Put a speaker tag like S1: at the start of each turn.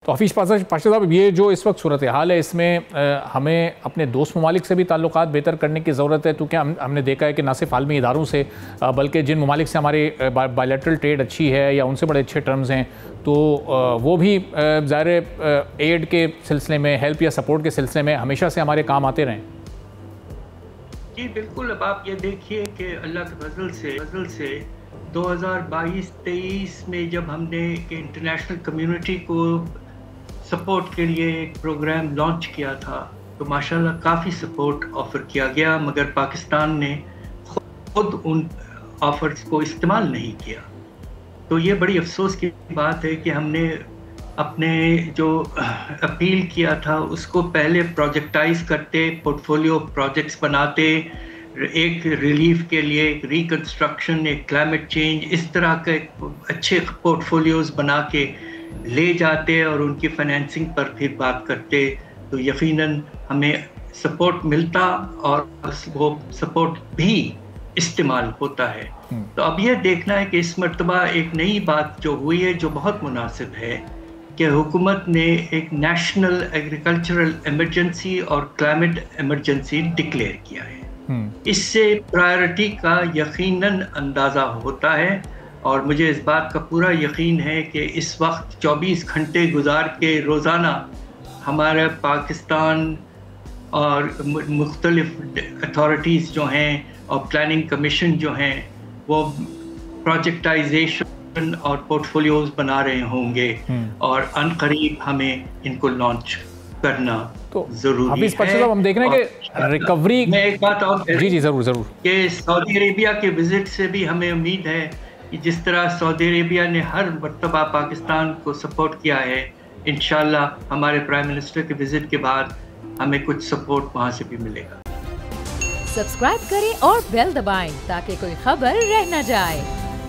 S1: तो हफीज़ पाशा साहब, ये जो इस वक्त सूरत हाल है, इसमें हमें अपने दोस्त ममालिक से भी ताल्लुकात बेहतर करने की ज़रूरत है, क्योंकि हमने देखा है कि न सिर्फ आलमी इदारों से बल्कि जिन ममालिक से हमारी बायलैटरल ट्रेड अच्छी है या उनसे बड़े अच्छे टर्म्स हैं, तो वो भी ज़ाहिर एड के सिलसिले में, हेल्प या सपोर्ट के सिलसिले में हमेशा से हमारे काम आते रहें।
S2: जी बिल्कुल। अब आप ये देखिए कि अल्लाह के फजल से 2022-23 में जब हमने इंटरनेशनल कम्युनिटी को सपोर्ट के लिए एक प्रोग्राम लॉन्च किया था, तो माशाल्लाह काफ़ी सपोर्ट ऑफ़र किया गया, मगर पाकिस्तान ने खुद उन ऑफ़र्स को इस्तेमाल नहीं किया। तो ये बड़ी अफसोस की बात है कि हमने अपने जो अपील किया था उसको पहले प्रोजेक्टाइज करते, पोर्टफोलियो प्रोजेक्ट्स बनाते, एक रिलीफ के लिए, एक रिकंस्ट्रक्शन, एक क्लाइमेट चेंज, इस तरह के अच्छे पोर्टफोलियोज बना के ले जाते और उनकी फाइनेंसिंग पर फिर बात करते, तो यकीनन हमें सपोर्ट मिलता और वो सपोर्ट भी इस्तेमाल होता है। तो अब ये देखना है कि इस मर्तबा एक नई बात जो हुई है, जो बहुत मुनासिब है, कि हुकूमत ने एक नेशनल एग्रीकल्चरल इमरजेंसी और क्लाइमेट इमरजेंसी डिक्लेयर किया है। इससे प्रायोरिटी का यकीनन अंदाज़ा होता है और मुझे इस बात का पूरा यकीन है कि इस वक्त 24 घंटे गुजार के रोज़ाना हमारे पाकिस्तान और मुख्तलिफ अथॉरिटीज़ जो हैं और प्लानिंग कमीशन जो हैं, वो प्रोजेक्टाइजेशन और पोर्टफोलियोज बना रहे होंगे और अनकरीब हमें इनको लॉन्च करना तो जरूरी है।
S1: साहब, हम देख रहे हैं कि रिकवरी
S2: में एक बात और
S1: जी जरूर
S2: कि सऊदी अरेबिया के विजिट से भी हमें उम्मीद है कि जिस तरह सऊदी अरेबिया ने हर मर्तबा पाकिस्तान को सपोर्ट किया है, इंशाल्लाह हमारे प्राइम मिनिस्टर के विजिट के बाद हमें कुछ सपोर्ट वहाँ से भी मिलेगा।
S3: सब्सक्राइब करें और बेल दबाएं ताकि कोई खबर रह न जाए।